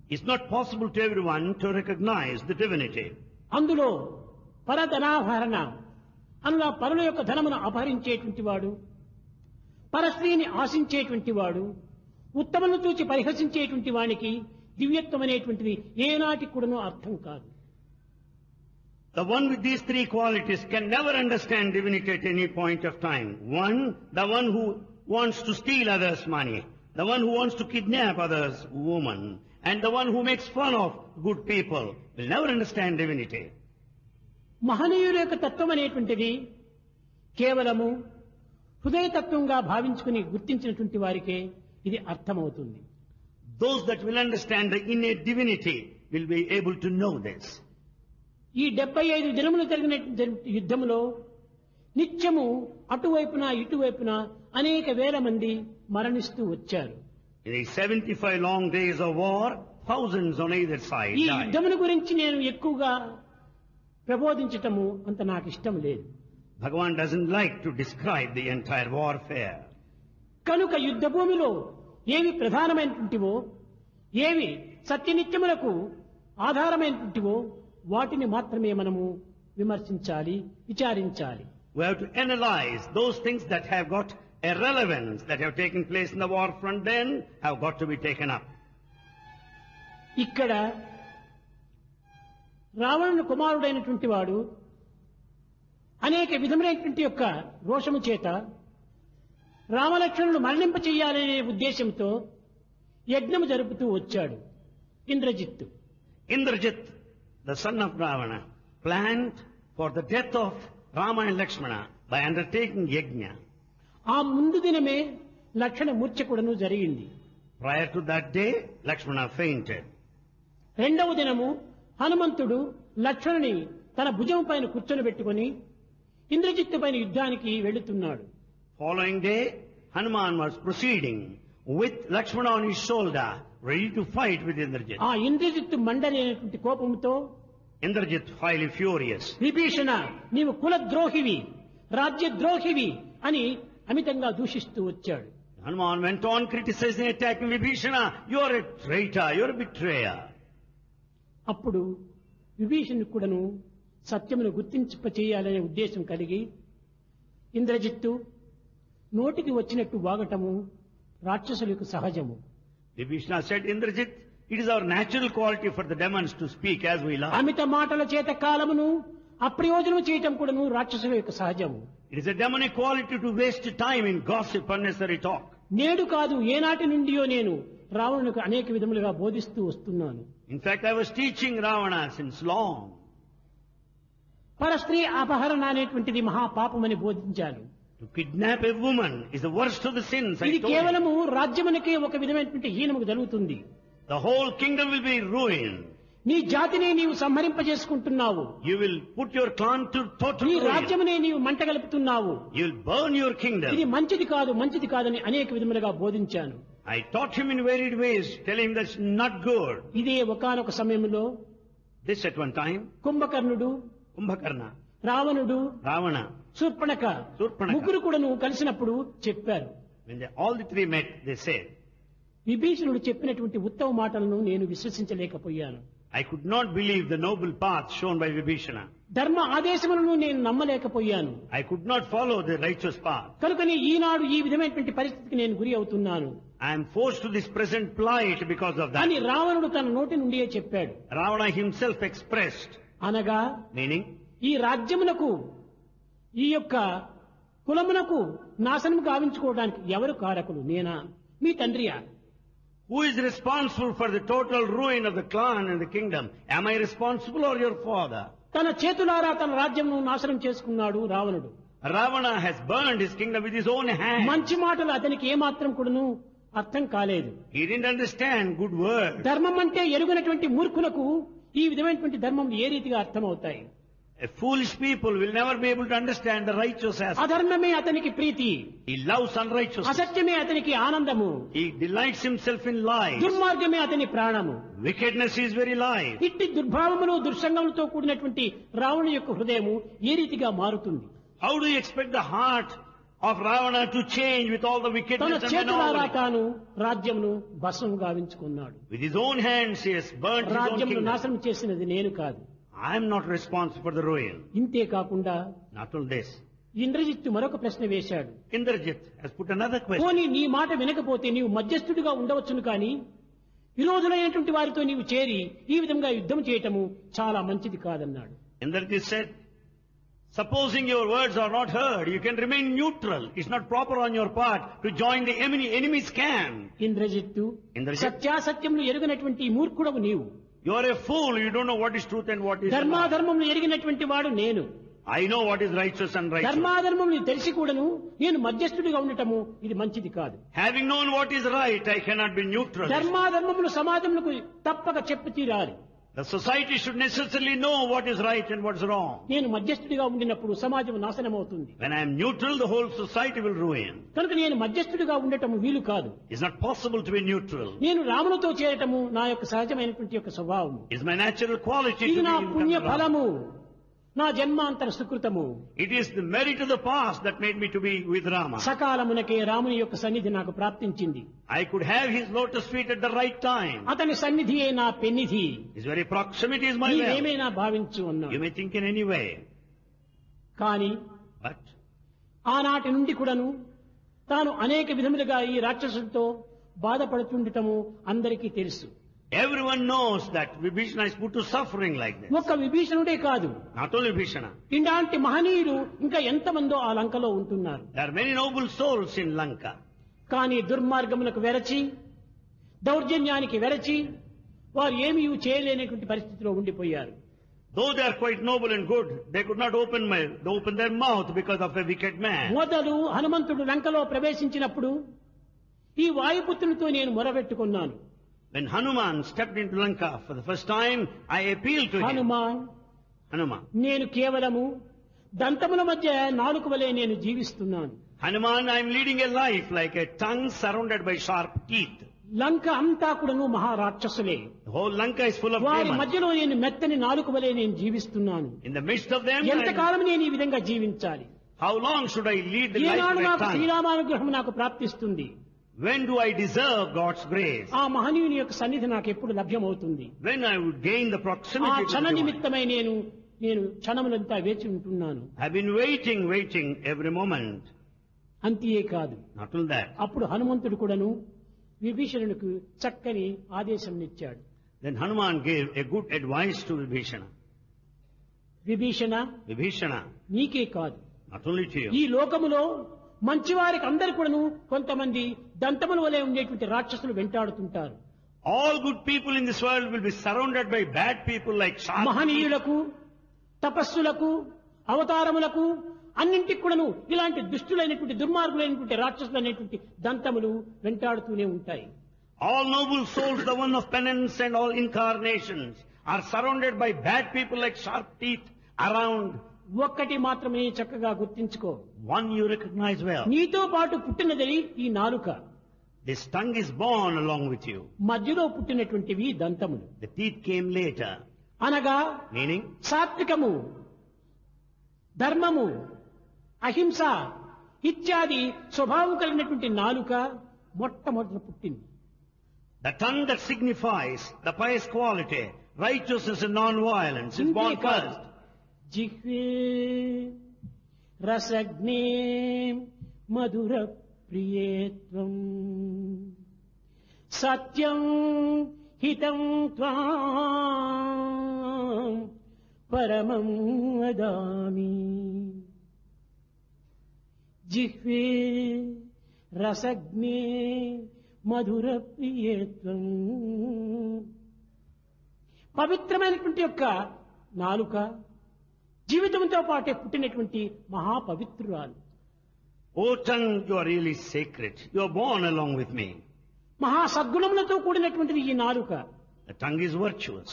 It's not possible to everyone to recognize the divinity. అందులో పరధనాభరణ అందులో పరుల యొక్క ధనమును అపహరించేటువంటి వాడు, పరస్త్రీని ఆశించేటువంటి వాడు, ఉత్తమను చూచి పరిహసించేటువంటి వానికి దివ్యత్వం అనేటువంటిది ఏనాటి కూడాను అర్థం కాదు. The one with these three qualities can never understand divinity at any point of time. One, the one who wants to steal others' money, the one who wants to kidnap others' woman, and the one who makes fun of good people will never understand divinity. మహనీయుల యొక్క తత్వం అనేటువంటిది కేవలము హృదయతత్వంగా భావించుకుని గుర్తించినటువంటి వారికే ఇది అర్థమవుతుంది. Those that will understand the innate divinity will be able to know this. ఈ 75 దినములు జరిగిన యుద్ధములో నిత్యము అటువైపున ఇటువైపున అనేక వేల మంది మరణిస్తూ వచ్చారు. In these 75 long days of war, thousands on either side ఈ died. యుద్ధముల గురించి నేను ఎక్కువగా ప్రబోధించటము అంత నాకు ఇష్టం లేదు. Bhagavan doesn't like to describe the entire warfare. కనుక యుద్ధ భూమిలో ఏవి ప్రధానమైనటువంటివో, ఏవి సత్యనిత్యములకు ఆధారమైనటువంటివో వాటిని మాత్రమే మనము విమర్శించాలి, విచారించాలి. We have to analyze those things that have got a relevance, that have taken place in the war front then, have got to be taken up. ఇక్కడ రావణుని కుమారుడైనటువంటి వాడు అనేక విధములైనటువంటి యొక్క రోషము చేత రామలక్ష్మణులు మరణింప చెయ్యాలనే ఉద్దేశంతో యజ్ఞము జరుపుతూ వచ్చాడు Indrajit. Indrajit, the son of Ravana, planned for the death of Rama and Lakshmana by undertaking yajna. ఆ ముందు దినమే లక్షణ మూర్ఛకుడను జరిగింది. Prior to that day, Lakshmana fainted. రెండవ దినము హనుమంతుడు లక్ష్మణుని తన భుజం పైన కూర్చొని ఇంద్రజిత్తు పైన యుద్ధానికి వెళుతున్నాడు. Following day, Hanuman was proceeding with Lakshmana on his shoulder, ready to fight with Indrajit. ఆ ఇంద్రజిత్తు మండలేనటువంటి కోపంతో Indrajit, highly furious, విభీషణ నీవు కులద్రోహివి, రాజ్యద్రోహివి అని అమితంగా దూషిస్తూ వచ్చాడు. Hanuman went on criticizing, attacking Vibhishana. You are a traitor, you are a betrayer. అప్పుడు విభీషణుడు కూడాను సత్యమును గుర్తింప చేయాలనే ఉద్దేశం కలిగి ఇంద్రజిత్తు నోటికి వచ్చినట్టు వాగటము రాక్షసులకు సహజము. Vibhishana said, Indrajit, it is our natural quality for the demons to speak as we love. అమిత మాటల చేత కాలమును అప్రయోజనం చేయటం కూడాను రాక్షసుల యొక్క సహజము. It is a demonic quality to waste time in gossip, unnecessary talk. నేడు కాదు ఏనాటి నుండియో నేను రావణునికి అనేక విధములుగా బోధిస్తూ వస్తున్నాను. In fact, I was teaching Ravana since long. పరస్త్రీ అపహరణ అనేటువంటిది మహాపాపమని బోధించాను. To kidnap a woman is the worst of the sins, I ఇది told you. కేవలము రాజ్యమునకే ఒక విధమైనటువంటి హీనముకు జరుగుతుంది. The whole kingdom will be ruined. నీ జాతిని నీవు సంహరింపజేసుకుంటున్నావు. You will put your clan to total నీ ruin. రాజ్యమునే నీవు మంటగలుపుతున్నావు. You will burn your kingdom. ఇది మంచిది కాదని అనేక విధములుగా బోధించాను. I taught him in varied ways, telling him that's not good. ఇదే ఒకానొక సమయంలో This at one time, కుంభకర్ణుడు, Kumbhakarna, రావణుడు, Ravana, శూర్పణఖ శూర్పణఖ ముగ్గురు కూడాను కలిసినప్పుడు చెప్పారు. when all the three met, they said, విభీషణుడు చెప్పినటువంటి ఉత్తమ మాటలను నేను విశ్వసించలేకపోయాను. I could not believe the noble path shown by Vibhishana. ధర్మ ఆదేశములను నేను నమ్మలేకపోయాను. I could not follow the righteous path. కనుకనే ఈనాడు ఈ విధమైనటువంటి పరిస్థితికి నేను గురి అవుతున్నాను I am forced to this present plight because of అని that. రావణుడు తన నోటి నుండియే చెప్పాడు. Ravana himself expressed, అనగా meaning, ఈ రాజ్యమునకు ఈ యొక్క కులమునకు నాశనం గావించుకోవడానికి ఎవరు కారకులు? నేనా, మీ తండ్రియా? who is responsible for the total ruin of the clan and the kingdom? Am I responsible or your father? తన చేతులారా తన రాజ్యమును నాశనం చేసుకున్నాడు రావణుడు. Ravana has burned his kingdom with his own hand. మంచి మాటలు అతనికి ఏమాత్రం కూడాను అర్థం కాలేదు. He didn't understand good words. ధర్మం అంటే ఎరుగనటువంటి మూర్ఖులకు ఈ విధమైనటువంటి ధర్మం ఏ రీతిగా అర్థమవుతాయి? A foolish people will never be able to understand the righteous aspect. అధర్మమే అతనికి ప్రీతి, He loves unrighteousness. అసత్యమే అతనికి ఆనందము, He delights himself in lies. దుర్మార్గమే అతని ప్రాణము. Wickedness is very life. ఇట్టి దుర్భావములు దుర్సంగములతో కూడినటువంటి రావణు యొక్క హృదయము ఏ రీతిగా మారుతుంది? How do you expect the heart of Ravana to change with all the తన wickedness and చేతులారా manomery. తాను రాజ్యమును భస్మం గావించుకున్నాడు. With his own hands he has burnt his own రాజ్యమును kingdom. నాశనం చేసినది నేను కాదు. I am not responsible for the ruin. ఇంతే కాకుండా Not only this. ఇంద్రజిత్తు మరొక ప్రశ్న వేశాడు. Indrajit has put another question. పోనీ నీ మాట వినకపోతే నీవు మధ్యస్థుడిగా ఉండవచ్చును కానీ విరోధులైనటువంటి వారితో నీవు చేరి ఈ విధంగా యుద్ధం చేయటము చాలా మంచిది కాదన్నాడు. Indrajit said, supposing your words are not heard, you can remain neutral. It's not proper on your part to join the enemy's camp. Indrajit Indrajit సత్యాసత్యములు ఎరుగనటువంటి మూర్ఖుడవు నీవు. You are a fool. You don't know what is truth and what is wrong. ధర్మాధర్మములు ఎరిగినటువంటి వాడు నేను. I know what is righteous and righteous. ధర్మాధర్మములు తెలిసి కూడాను నేను మధ్యస్థుడిగా ఉండటము ఇది మంచిది కాదు. Having known what is right, I cannot be neutral. ధర్మాధర్మములు సమాజములకు తప్పక చెప్పి తీరాలి. The society should necessarily know what is right and what is wrong. నేను మధ్యస్థుడిగా ఉండినప్పుడు సమాజం నాశనమవుతుంది. When I am neutral, the whole society will ruin. కనుక నేను మధ్యస్థుడిగా ఉండటం వీలు కాదు. It's not possible to be neutral. నేను రామునితో చేరటము నా యొక్క సహజమైనటువంటి యొక్క స్వభావము. It's my natural quality ఇది to నా be in పుణ్య control. ఫలము, నా జన్మాంతర సుకృతము. It is the merit of the past that made me to be with Rama. సకాలమునకే రాముని యొక్క సన్నిధి నాకు ప్రాప్తించింది. I could have his lotus feet at the right time. అతని సన్నిధియే నా పెన్నిధి. His very proximity is my wealth. నీవేమైనా భావించు You అన్నాడు. may think in any way. కానీ But ఆనాటి నుండి కూడాను తాను అనేక విధములుగా ఈ రాక్షసులతో బాధపడుతుండటము అందరికీ తెలుసు. everyone knows that Vibhishana is put to suffering like this. ఒక్క విభీషణుడే కాదు, Not only Vibhishana. ఇలాంటి మహనీయులు ఇంకా ఎంతమందో ఆ లంకలో ఉంటున్నారు. There are many noble souls in Lanka. కానీ దుర్మార్గములకు వెరచి దౌర్జన్యానికి వెరచి వారు ఏమీ చేయలేనటువంటి పరిస్థితిలో ఉండిపోయారు. Though they are quite noble and good, they could not open their mouth because of a wicked man. మొదలు హనుమంతుడు లంకలో ప్రవేశించినప్పుడు ఈ వాయుపుత్రునితో నేను మొరబెట్టుకున్నాను. When Hanuman stepped into Lanka for the first time, I appealed to him. Hanuman. నేను కేవలము దంతముల మధ్య నాలుక వలె నేను జీవిస్తున్నాను. Hanuman, I am leading a life like a tongue surrounded by sharp teeth. లంక అంతా కూడాను మహారాక్షసులే. The whole Lanka is full of వారి demons. మధ్యలో నేను మెత్తని నాలుక వలె నేను జీవిస్తున్నాను. In the midst of them, ఎంతకాలం నేను ఈ విధంగా జీవించాలి? how long should I lead the life ఏనాడు of a నాకు tongue? శ్రీరామానుగ్రహం నాకు ప్రాప్తిస్తుంది? When do I deserve God's grace? ఆ మహనీయుని యొక్క సన్నిధి నాకు ఎప్పుడు లభ్యమవుతుంది? When I would gain the ఆ proximity to క్షణ the divine. నిమిత్తమై నేను క్షణములంతా వేచి ఉంటున్నాను. I've been waiting every moment. అంతే కాదు, Not only that. అప్పుడు హనుమంతుడు కూడాను విభీషణునికి చక్కని ఆదేశం ఇచ్చాడు. Then Hanuman gave a good advice to Vibhishana. Vibhishana, Vibhishana, నీకే కాదు, not only to ఈ you. లోకములో మంచివారికి అందరు కూడాను కొంతమంది దంతముల వలె ఉండేటువంటి రాక్షసులు వెంటాడుతుంటారు. All good people in this world will be surrounded by bad people like sharp teeth. మహనీయులకు, తపస్సులకు, అవతారములకు అన్నింటికి కూడాను ఇలాంటి దుష్టులైనటువంటి దుర్మార్గులైనటువంటి రాక్షసులు అనేటువంటి దంతములు వెంటాడుతూనే ఉంటాయి. All noble souls, the one of penance and all incarnations, are surrounded by bad people like sharp teeth around. ఒక్కటి మాత్రమే చక్కగా గుర్తించుకో, One you recognize well. నీతో పాటు పుట్టినది ఈ నాలుక, This tongue is born along with you. మధ్యలో పుట్టినటువంటివి దంతములు. The teeth came later. అనగా Meaning, సాత్వికము, ధర్మము, అహింస ఇత్యాది స్వభావం కలిగినటువంటి నాలుక మొట్టమొదట పుట్టింది. the tongue that signifies the pious quality, righteousness and non-violence, is born first. జిహ్వే రసగ్నే మధుర ప్రియేత్వం సత్యం హితం త్వాం పరమం వదామి. జిహ్వే రసగ్నే మధుర ప్రియేత్వం, పవిత్రమైనటువంటి యొక్క నాలుక జీవితంతో పాటే పుట్టినటువంటి మహాపవిత్రురాలు. O tongue, you are really sacred. You are born along with me. మహా సద్గుణములతో కూడినటువంటిది ఈ నాలుక. The tongue is virtuous.